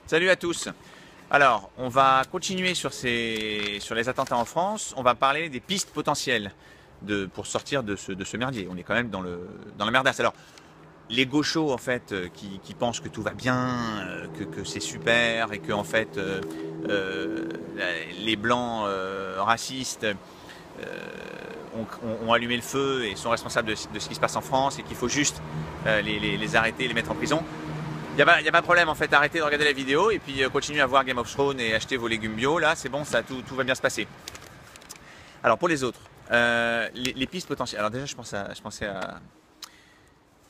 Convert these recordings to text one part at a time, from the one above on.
Salut à tous. Alors, on va continuer sur les attentats en France. On va parler des pistes potentielles pour sortir de ce merdier. On est quand même dans la merdasse. Alors, les gauchos, en fait, qui pensent que tout va bien, que c'est super, et que, en fait, les blancs racistes ont allumé le feu et sont responsables de ce qui se passe en France et qu'il faut juste les arrêter, les mettre en prison. Il n'y a pas de problème en fait, arrêtez de regarder la vidéo et puis continuez à voir Game of Thrones et acheter vos légumes bio, là c'est bon, tout va bien se passer. Alors pour les autres, les pistes potentielles, alors déjà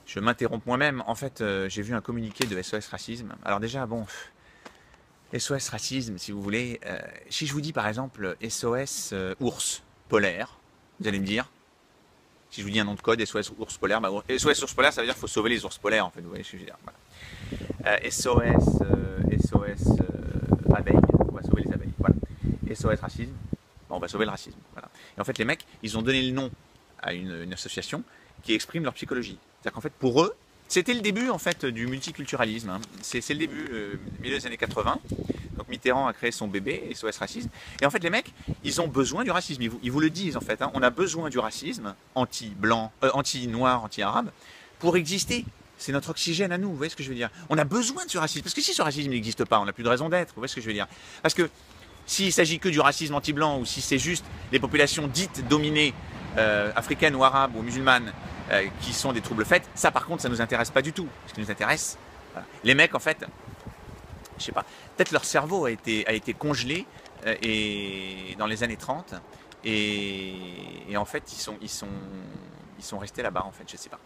je m'interromps moi-même, en fait j'ai vu un communiqué de SOS Racisme, alors déjà bon, SOS Racisme si vous voulez, si je vous dis par exemple SOS Ours Polaire, vous allez me dire, si je vous dis un nom de code, SOS Ours Polaire, bah, SOS Ours Polaire ça veut dire qu'il faut sauver les ours polaires en fait, vous voyez ce que je veux dire, voilà. SOS abeilles, on va sauver les abeilles, voilà. SOS racisme, bon, on va sauver le racisme, voilà. Et en fait les mecs, ils ont donné le nom à une association qui exprime leur psychologie. C'est-à-dire qu'en fait pour eux, c'était le début en fait du multiculturalisme, hein. C'est le début, milieu des années 80, donc Mitterrand a créé son bébé, SOS Racisme, et en fait les mecs, ils ont besoin du racisme, ils vous le disent en fait, hein. On a besoin du racisme, anti-blanc, anti-noir, anti-arabe, pour exister. C'est notre oxygène à nous, vous voyez ce que je veux dire? On a besoin de ce racisme, parce que si ce racisme n'existe pas, on n'a plus de raison d'être, vous voyez ce que je veux dire? Parce que s'il s'agit que du racisme anti-blanc, ou si c'est juste les populations dites dominées, africaines ou arabes ou musulmanes, qui sont des troubles faits, ça par contre ça ne nous intéresse pas du tout. Ce qui nous intéresse, voilà. Les mecs en fait, je sais pas, peut-être leur cerveau a été congelé et dans les années 30, et en fait ils sont restés là-bas en fait, je sais pas.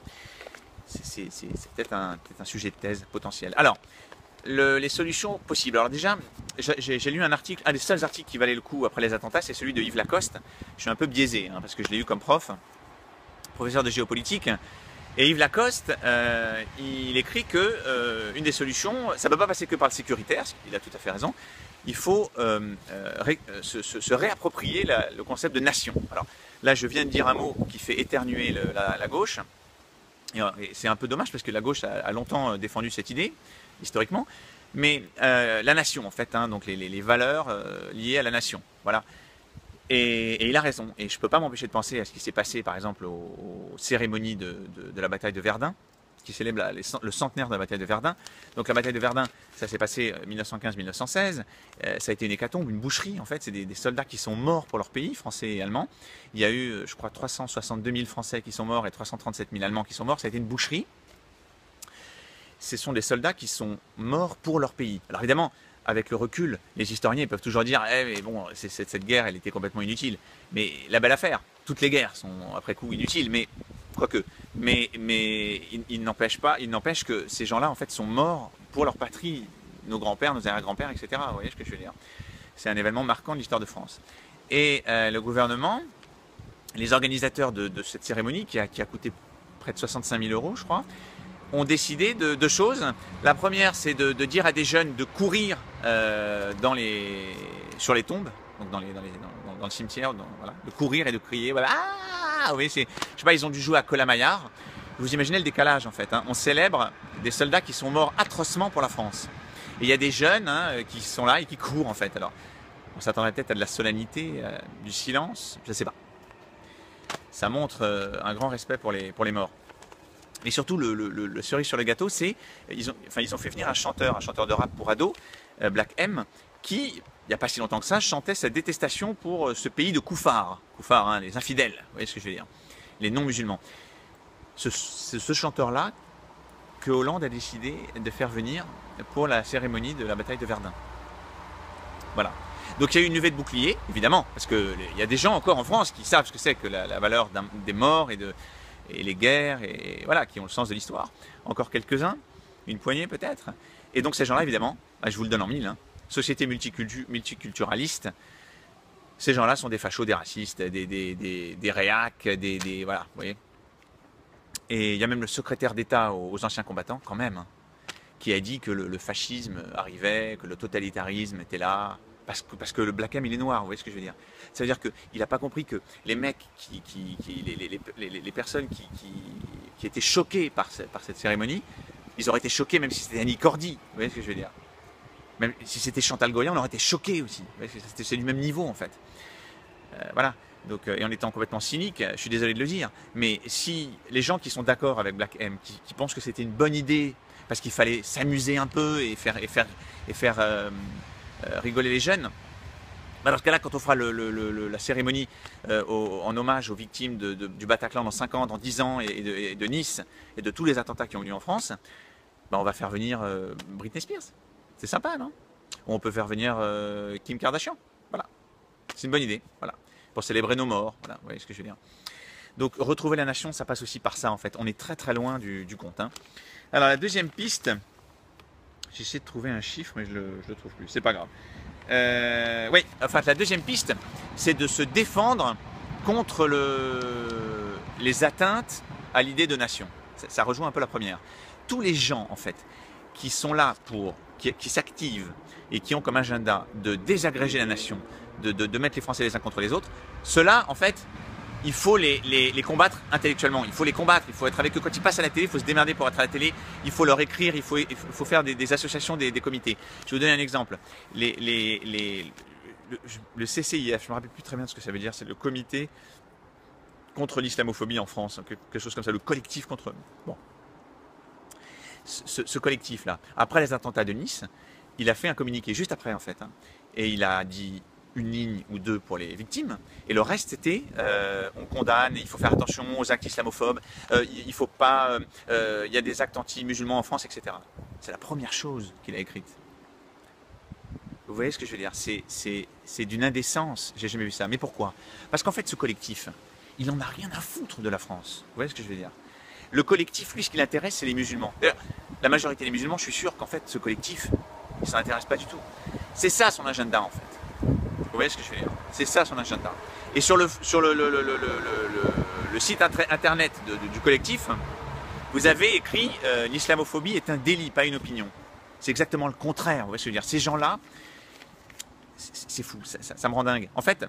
C'est peut-être un sujet de thèse potentiel. Alors, les solutions possibles. Alors déjà, j'ai lu un article, un des seuls articles qui valait le coup après les attentats, c'est celui de Yves Lacoste. Je suis un peu biaisé, hein, parce que je l'ai eu comme professeur de géopolitique. Et Yves Lacoste, il écrit que une des solutions, ça ne peut pas passer que par le sécuritaire, il a tout à fait raison. Il faut se réapproprier le concept de nation. Alors là, je viens de dire un mot qui fait éternuer la gauche. Et c'est un peu dommage parce que la gauche a longtemps défendu cette idée, historiquement, mais la nation en fait, hein, donc les valeurs liées à la nation, voilà. Et il a raison, et je ne peux pas m'empêcher de penser à ce qui s'est passé par exemple aux cérémonies de la bataille de Verdun, qui célèbre le centenaire de la bataille de Verdun. Donc la bataille de Verdun, ça s'est passé 1915-1916, ça a été une hécatombe, une boucherie en fait, c'est des soldats qui sont morts pour leur pays, français et allemands. Il y a eu, je crois, 362 000 Français qui sont morts et 337 000 Allemands qui sont morts, ça a été une boucherie. Ce sont des soldats qui sont morts pour leur pays. Alors évidemment, avec le recul, les historiens peuvent toujours dire eh, mais bon, cette guerre, elle était complètement inutile. Mais la belle affaire, toutes les guerres sont après coup inutiles, mais quoique. Mais il n'empêche que ces gens-là, en fait, sont morts pour leur patrie, nos grands-pères, nos arrière-grands-pères, etc. Vous voyez ce que je veux dire? C'est un événement marquant de l'histoire de France. Et le gouvernement, les organisateurs de cette cérémonie, qui a coûté près de 65 000 €, je crois, ont décidé de deux choses. La première, c'est de dire à des jeunes de courir sur les tombes, donc dans le cimetière, voilà, de courir et de crier. Voilà. Ah, oui, je sais pas, ils ont dû jouer à Colin-Maillard. Vous imaginez le décalage en fait, hein. On célèbre des soldats qui sont morts atrocement pour la France. Et il y a des jeunes hein, qui sont là et qui courent en fait. Alors, on s'attendrait peut-être à de la solennité, du silence, je ne sais pas. Ça montre un grand respect pour les morts. Et surtout, le cerise sur le gâteau, c'est ils ont fait venir un chanteur de rap pour ados, Black M, qui, il n'y a pas si longtemps que ça, chantait sa détestation pour ce pays de koufars. Koufars, hein, les infidèles, vous voyez ce que je veux dire, les non-musulmans. Ce chanteur-là que Hollande a décidé de faire venir pour la cérémonie de la bataille de Verdun. Voilà. Donc il y a eu une levée de bouclier, évidemment, parce qu'il y a des gens encore en France qui savent ce que c'est que la valeur des morts et les guerres, et voilà, qui ont le sens de l'histoire. Encore quelques-uns, une poignée peut-être. Et donc ces gens-là, évidemment, bah, je vous le donne en mille, hein, société multiculturaliste, ces gens-là sont des fachos, des racistes, des réacs, voilà, vous voyez. Et il y a même le secrétaire d'État aux anciens combattants, quand même, hein, qui a dit que le fascisme arrivait, que le totalitarisme était là, parce que le Black M il est noir, vous voyez ce que je veux dire. Ça veut dire qu'il n'a pas compris que les mecs, les personnes qui étaient choquées par cette cérémonie, ils auraient été choqués même si c'était Annie Cordy, vous voyez ce que je veux dire. Même si c'était Chantal Goya, on aurait été choqués aussi. C'est du même niveau en fait. Voilà. Donc, et en étant complètement cynique, je suis désolé de le dire, mais si les gens qui sont d'accord avec Black M, qui pensent que c'était une bonne idée parce qu'il fallait s'amuser un peu et faire rigoler les jeunes, bah dans ce cas-là, quand on fera la cérémonie en hommage aux victimes du Bataclan dans 5 ans, dans 10 ans, et de Nice, et de tous les attentats qui ont eu lieu en France, bah on va faire venir Britney Spears. C'est sympa, non? Ou on peut faire venir Kim Kardashian. Voilà. C'est une bonne idée. Voilà. Pour célébrer nos morts. Voilà. Vous voyez ce que je veux dire. Donc, retrouver la nation, ça passe aussi par ça, en fait. On est très très loin du compte. Hein. Alors, la deuxième piste, j'essaie de trouver un chiffre, mais je le trouve plus. C'est pas grave. Oui, enfin, la deuxième piste, c'est de se défendre contre les atteintes à l'idée de nation. Ça rejoint un peu la première. Tous les gens, en fait, qui sont là qui s'activent et qui ont comme agenda de désagréger la nation, de mettre les Français les uns contre les autres, ceux-là, en fait, il faut les combattre intellectuellement. Il faut les combattre, il faut être avec eux. Quand ils passent à la télé, il faut se démerder pour être à la télé. Il faut leur écrire, il faut faire des associations, des comités. Je vais vous donner un exemple. Le CCIF, je ne me rappelle plus très bien ce que ça veut dire, c'est le comité contre l'islamophobie en France, quelque chose comme ça, le collectif contre... Bon. Ce collectif-là, après les attentats de Nice, il a fait un communiqué juste après en fait, hein, et il a dit une ligne ou deux pour les victimes, et le reste c'était on condamne, il faut faire attention aux actes islamophobes, il faut pas, il y a des actes anti-musulmans en France, etc. C'est la première chose qu'il a écrite. Vous voyez ce que je veux dire? C'est d'une indécence, j'ai jamais vu ça. Mais pourquoi? Parce qu'en fait ce collectif, il en a rien à foutre de la France. Vous voyez ce que je veux dire? Le collectif, lui, ce qui l'intéresse, c'est les musulmans. D'ailleurs, la majorité des musulmans, je suis sûr qu'en fait, ce collectif, il ne s'en intéresse pas du tout. C'est ça son agenda, en fait. Vous voyez ce que je veux dire? C'est ça son agenda. Et sur le site internet du collectif, vous avez écrit l'islamophobie est un délit, pas une opinion. C'est exactement le contraire. Vous voyez ce que je veux dire? Ces gens-là, c'est fou, ça me rend dingue. En fait,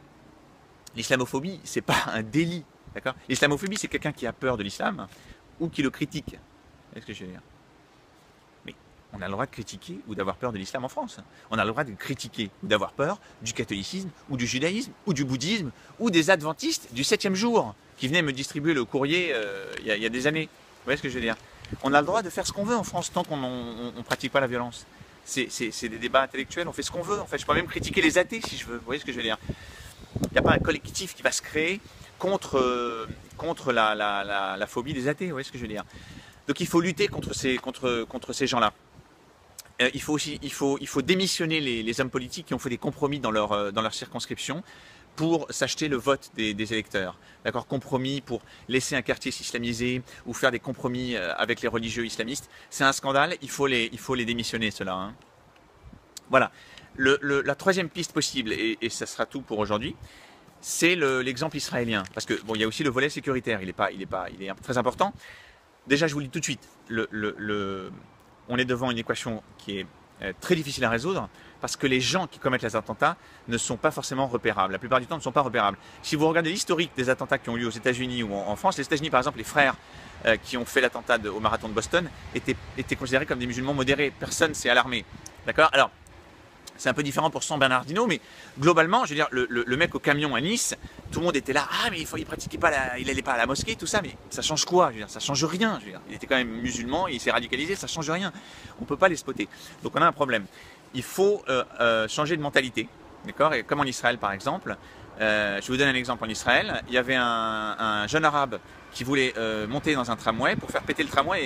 l'islamophobie, c'est pas un délit. D'accord? L'islamophobie, c'est quelqu'un qui a peur de l'islam ou qui le critique. Vous voyez ce que je veux dire? Mais on a le droit de critiquer ou d'avoir peur de l'islam en France. On a le droit de critiquer ou d'avoir peur du catholicisme ou du judaïsme ou du bouddhisme ou des adventistes du 7e jour qui venaient me distribuer le courrier il y a des années. Vous voyez ce que je veux dire? On a le droit de faire ce qu'on veut en France tant qu'on ne pratique pas la violence. C'est des débats intellectuels, on fait ce qu'on veut. En fait, je peux même critiquer les athées si je veux. Vous voyez ce que je veux dire? Il n'y a pas un collectif qui va se créer contre la phobie des athées, vous voyez ce que je veux dire? Donc il faut lutter contre ces gens-là. Il faut démissionner les hommes politiques qui ont fait des compromis dans leur circonscription pour s'acheter le vote des électeurs. D'accord? Compromis pour laisser un quartier s'islamiser ou faire des compromis avec les religieux islamistes. C'est un scandale, il faut les démissionner, ceux-là. Hein. Voilà. La troisième piste possible, et ça sera tout pour aujourd'hui, c'est l'exemple israélien. Parce que bon, il y a aussi le volet sécuritaire, il est très important. Déjà, je vous le dis tout de suite, on est devant une équation qui est très difficile à résoudre, parce que les gens qui commettent les attentats ne sont pas forcément repérables. La plupart du temps, ne sont pas repérables. Si vous regardez l'historique des attentats qui ont lieu aux États-Unis ou en France, les États-Unis, par exemple, les frères qui ont fait l'attentat au marathon de Boston étaient considérés comme des musulmans modérés. Personne ne s'est alarmé. D'accord? Alors, c'est un peu différent pour San Bernardino, mais globalement, je veux dire, le mec au camion à Nice, tout le monde était là, ah mais il pratiquait pas, il allait pas à la mosquée, tout ça, mais ça change quoi? Je veux dire, ça change rien. Je veux dire, il était quand même musulman, il s'est radicalisé, ça change rien. On peut pas les spotter. Donc on a un problème. Il faut changer de mentalité, d'accord? Et comme en Israël par exemple, je vous donne un exemple en Israël, il y avait un jeune arabe qui voulait monter dans un tramway pour faire péter le tramway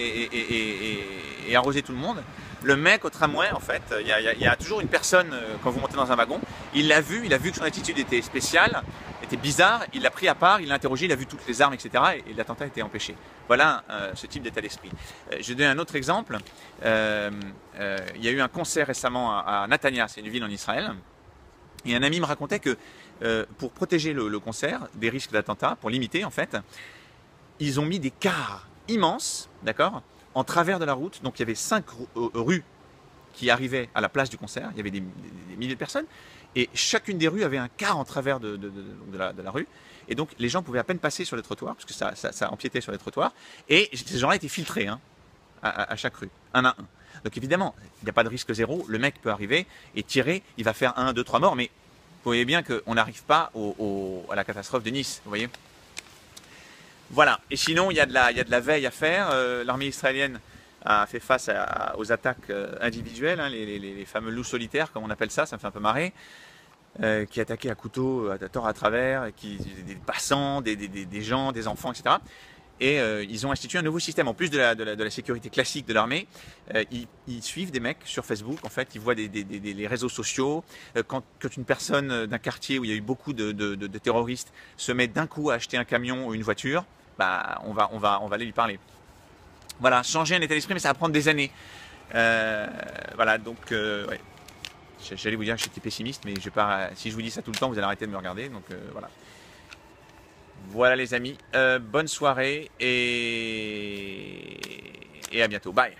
et arroser tout le monde. Le mec au tramway, en fait, il y a toujours une personne, quand vous montez dans un wagon, il a vu que son attitude était spéciale, était bizarre, il l'a pris à part, il l'a interrogé, il a vu toutes les armes, etc. Et l'attentat a été empêché. Voilà ce type d'état d'esprit. Je vais donner un autre exemple. Il y a eu un concert récemment à Netanya, c'est une ville en Israël. Et un ami me racontait que pour protéger le concert des risques d'attentat, pour limiter en fait, ils ont mis des cars immenses, d'accord, en travers de la route. Donc il y avait 5 rues qui arrivaient à la place du concert. Il y avait des milliers de personnes. Et chacune des rues avait un car en travers de la rue. Et donc les gens pouvaient à peine passer sur les trottoirs, parce que ça empiétait sur les trottoirs. Et ces gens-là étaient filtrés. Hein. à chaque rue, un à un. Donc évidemment, il n'y a pas de risque zéro, le mec peut arriver et tirer, il va faire 1, 2, 3 morts, mais vous voyez bien qu'on n'arrive pas à la catastrophe de Nice, vous voyez. Voilà, et sinon il y a de la veille à faire, l'armée israélienne a fait face aux attaques individuelles, hein, les fameux loups solitaires comme on appelle ça me fait un peu marrer, qui attaquaient à couteau, à tort à travers, des passants, des gens, des enfants, etc. Et ils ont institué un nouveau système. En plus de la sécurité classique de l'armée, ils suivent des mecs sur Facebook. En fait, ils voient les réseaux sociaux. Quand une personne d'un quartier où il y a eu beaucoup de terroristes se met d'un coup à acheter un camion ou une voiture, bah, on va aller lui parler. Voilà, changer un état d'esprit, mais ça va prendre des années. Voilà, donc, ouais. J'allais vous dire que j'étais pessimiste, mais je vais pas, si je vous dis ça tout le temps, vous allez arrêter de me regarder. Donc, voilà. Voilà les amis, bonne soirée et à bientôt. Bye.